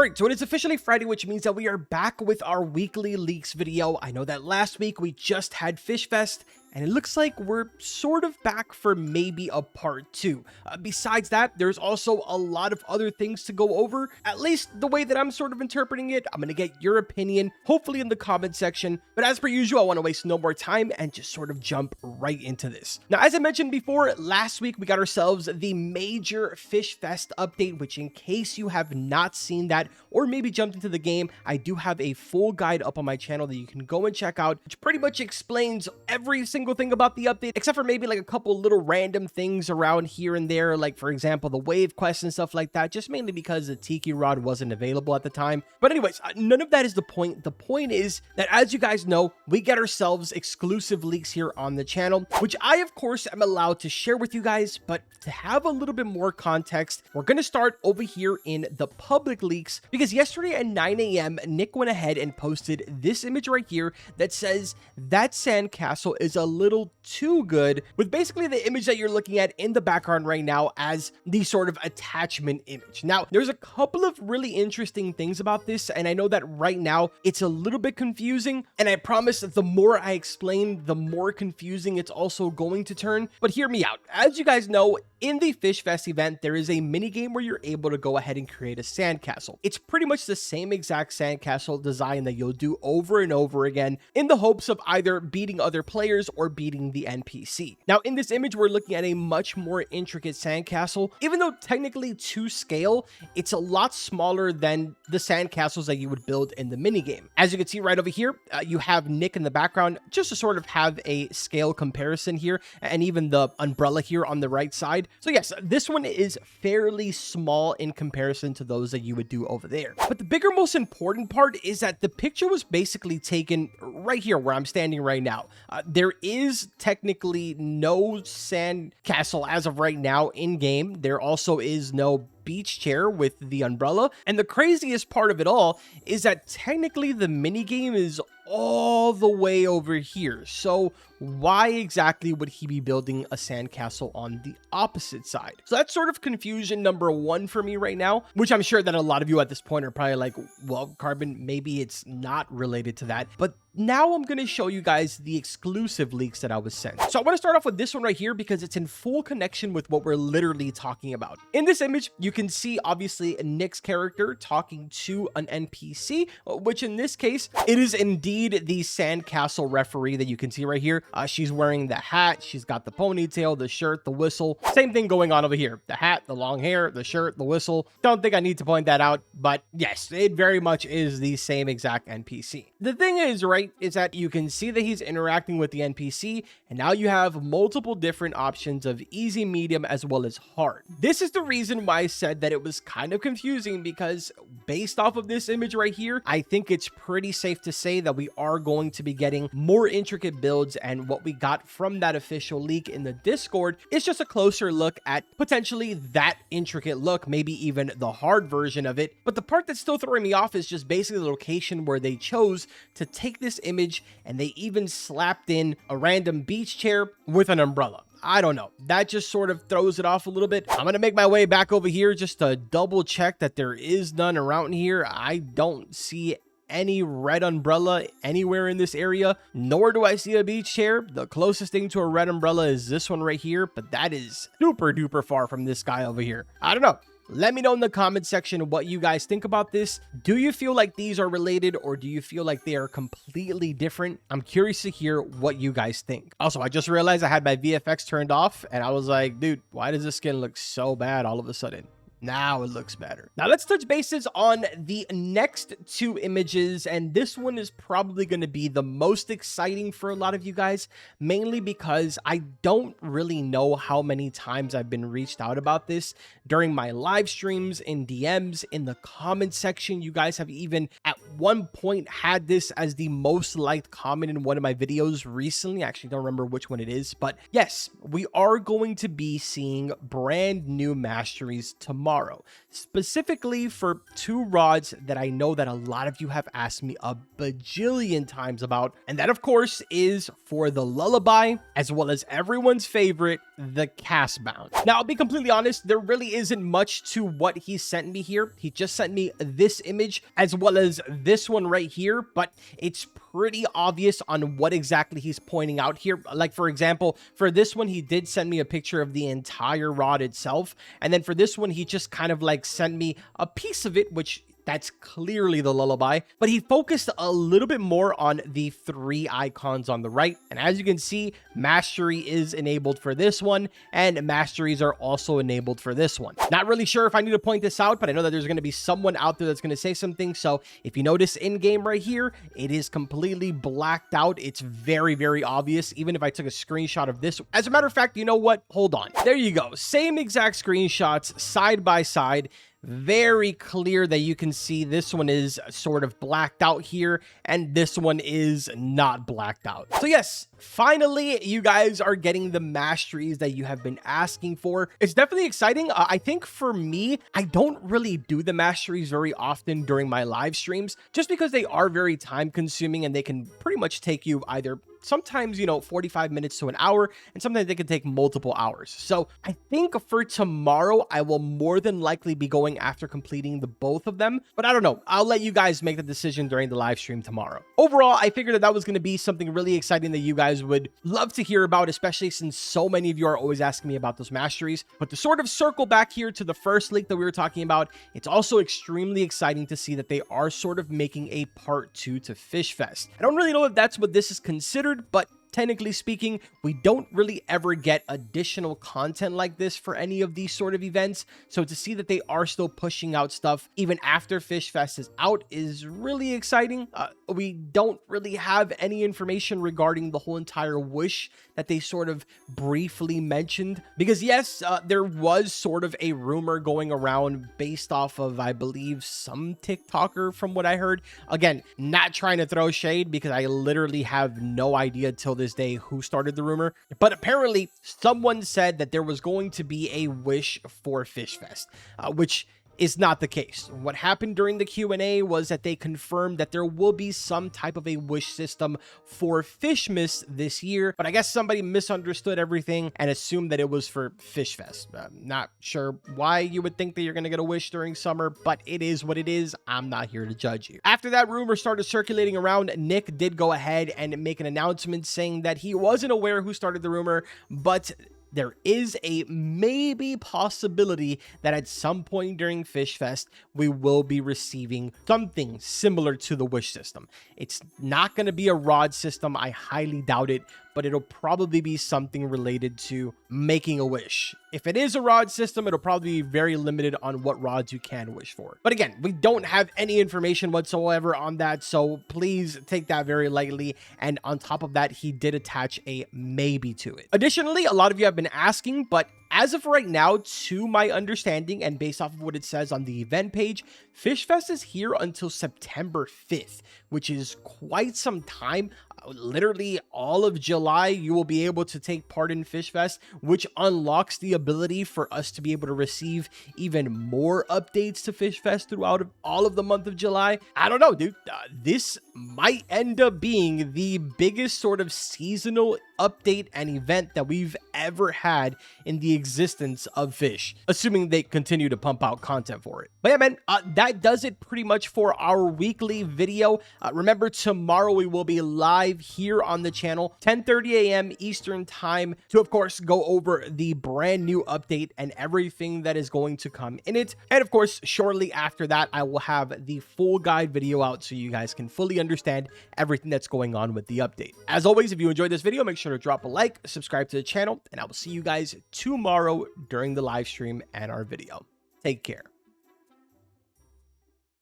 Alright, so it is officially Friday, which means that we are back with our weekly leaks video. I know that last week we just had Fishfest, and it looks like we're sort of back for maybe a part 2. Besides that, there's also a lot of other things to go over, at least the way that I'm sort of interpreting it. I'm going to get your opinion, hopefully in the comment section. But as per usual, I want to waste no more time and just sort of jump right into this. Now, as I mentioned before, last week we got ourselves the major Fishfest update, which in case you have not seen that or maybe jumped into the game, I do have a full guide up on my channel that you can go and check out, which pretty much explains every single thing about the update, except for maybe like a couple little random things around here and there, like for example the wave quest and stuff like that, just mainly because the tiki rod wasn't available at the time. But anyways, none of that is the point. The point is that, as you guys know, we get ourselves exclusive leaks here on the channel, which I of course am allowed to share with you guys. But to have a little bit more context, we're going to start over here in the public leaks, because yesterday at 9 a.m. Nick went ahead and posted this image right here that says that sandcastle is a little too good, with basically the image that you're looking at in the background right now as the sort of attachment image. Now, there's a couple of really interesting things about this, and I know that right now it's a little bit confusing, and I promise that the more I explain, the more confusing it's also going to turn. But hear me out. As you guys know, in the Fishfest event, there is a mini game where you're able to go ahead and create a sandcastle. It's pretty much the same exact sandcastle design that you'll do over and over again in the hopes of either beating other players or beating the NPC. Now, in this image, we're looking at a much more intricate sandcastle. Even though technically to scale, it's a lot smaller than the sandcastles that you would build in the minigame. As you can see right over here, you have Nick in the background, just to sort of have a scale comparison here, and even the umbrella here on the right side. So yes, this one is fairly small in comparison to those that you would do over there. But the bigger, most important part is that the picture was basically taken right here where I'm standing right now. There is technically no sand castle as of right now in game. There also is no beach chair with the umbrella. And the craziest part of it all is that technically the minigame is all the way over here. So why exactly would he be building a sandcastle on the opposite side? So that's sort of confusion number one for me right now, which I'm sure that a lot of you at this point are probably like, well, Carbon, maybe it's not related to that. But now I'm going to show you guys the exclusive leaks that I was sent. So I want to start off with this one right here because it's in full connection with what we're literally talking about. In this image, you can see obviously Nick's character talking to an NPC, which in this case, it is indeed the sandcastle referee that you can see right here. She's wearing the hat, she's got the ponytail, the shirt, the whistle. Same thing going on over here. The hat, the long hair, the shirt, the whistle. Don't think I need to point that out, but yes, it very much is the same exact NPC. The thing is, right, is that you can see that he's interacting with the NPC, and now you have multiple different options of easy, medium, as well as hard. This is the reason why I said that it was kind of confusing, because based off of this image right here, I think it's pretty safe to say that we are going to be getting more intricate builds, and what we got from that official leak in the Discord is just a closer look at potentially that intricate look, maybe even the hard version of it. But the part that's still throwing me off is just basically the location where they chose to take this image, and they even slapped in a random beach chair with an umbrella. I don't know. That just sort of throws it off a little bit. I'm going to make my way back over here just to double check that there is none around here. I don't see any red umbrella anywhere in this area, nor do I see a beach chair. The closest thing to a red umbrella is this one right here, but that is super duper far from this guy over here. I don't know. Let me know in the comment section what you guys think about this. Do you feel like these are related, or do you feel like they are completely different? I'm curious to hear what you guys think. Also, I just realized I had my VFX turned off, and I was like, dude, why does this skin look so bad all of a sudden? Now it looks better. Now let's touch bases on the next two images, and this one is probably going to be the most exciting for a lot of you guys, mainly because I don't really know how many times I've been reached out about this during my live streams, in DMs, in the comment section. You guys have even at one point had this as the most liked comment in one of my videos recently. I actually don't remember which one it is, but yes, we are going to be seeing brand new masteries tomorrow, specifically for two rods that I know that a lot of you have asked me a bajillion times about, and that of course is for the lullaby as well as everyone's favorite, the cast bound. Now, I'll be completely honest, there really isn't much to what he sent me here. He just sent me this image as well as this one right here, but it's pretty obvious on what exactly he's pointing out here. Like, for example, for this one, he did send me a picture of the entire rod itself, and then for this one, he just kind of like sent me a piece of it, which that's clearly the lullaby, but he focused a little bit more on the three icons on the right. And as you can see, mastery is enabled for this one, and masteries are also enabled for this one. Not really sure if I need to point this out, but I know that there's going to be someone out there that's going to say something. So if you notice in game right here, it is completely blacked out. It's very, very obvious, even if I took a screenshot of this. As a matter of fact, you know what? Hold on. There you go. Same exact screenshots side by side. Very clear that you can see this one is sort of blacked out here and this one is not blacked out. So yes, finally you guys are getting the masteries that you have been asking for. It's definitely exciting. I think for me, I don't really do the masteries very often during my live streams just because they are very time consuming and they can pretty much take you either sometimes, 45 minutes to an hour, and sometimes they can take multiple hours. So I think for tomorrow, I will more than likely be going after completing the both of them, but I don't know. I'll let you guys make the decision during the live stream tomorrow. Overall, I figured that was going to be something really exciting that you guys would love to hear about, especially since so many of you are always asking me about those masteries. But to sort of circle back here to the first leak that we were talking about, it's also extremely exciting to see that they are sort of making a part 2 to Fishfest. I don't really know if that's what this is considered, but technically speaking, we don't really ever get additional content like this for any of these sort of events. So to see that they are still pushing out stuff even after Fishfest is out is really exciting. We don't really have any information regarding the whole entire wish that they sort of briefly mentioned, because yes, there was sort of a rumor going around based off of, I believe, some TikToker from what I heard. Again, not trying to throw shade because I literally have no idea till this day who started the rumor, but apparently someone said that there was going to be a wish for Fishfest, which is not the case. What happened during the Q&A was that they confirmed that there will be some type of a wish system for Fishmas this year, but I guess somebody misunderstood everything and assumed that it was for Fishfest. Not sure why you would think that you're going to get a wish during summer, but it is what it is. I'm not here to judge you. After that rumor started circulating around, Nick did go ahead and make an announcement saying that he wasn't aware who started the rumor, but there is a maybe possibility that at some point during Fishfest, we will be receiving something similar to the wish system. It's not going to be a rod system. I highly doubt it, but it'll probably be something related to making a wish. If it is a rod system, it'll probably be very limited on what rods you can wish for. But again, we don't have any information whatsoever on that, so please take that very lightly. And on top of that, he did attach a maybe to it. Additionally, a lot of you have been asking, but as of right now, to my understanding, and based off of what it says on the event page, Fishfest is here until September 5th, which is quite some time. Literally all of July, you will be able to take part in Fishfest, which unlocks the ability for us to be able to receive even more updates to Fishfest throughout all of the month of July. I don't know, dude. This might end up being the biggest sort of seasonal update and event that we've ever had in the existence of Fish, assuming they continue to pump out content for it. But yeah, man, that does it pretty much for our weekly video. Remember, tomorrow we will be live here on the channel, 10:30 a.m. Eastern time, to of course go over the brand new update and everything that is going to come in it. And of course, shortly after that, I will have the full guide video out so you guys can fully understand everything that's going on with the update. As always, if you enjoyed this video, make sure to drop a like, subscribe to the channel, and I will see you guys tomorrow during the live stream and our video. Take care.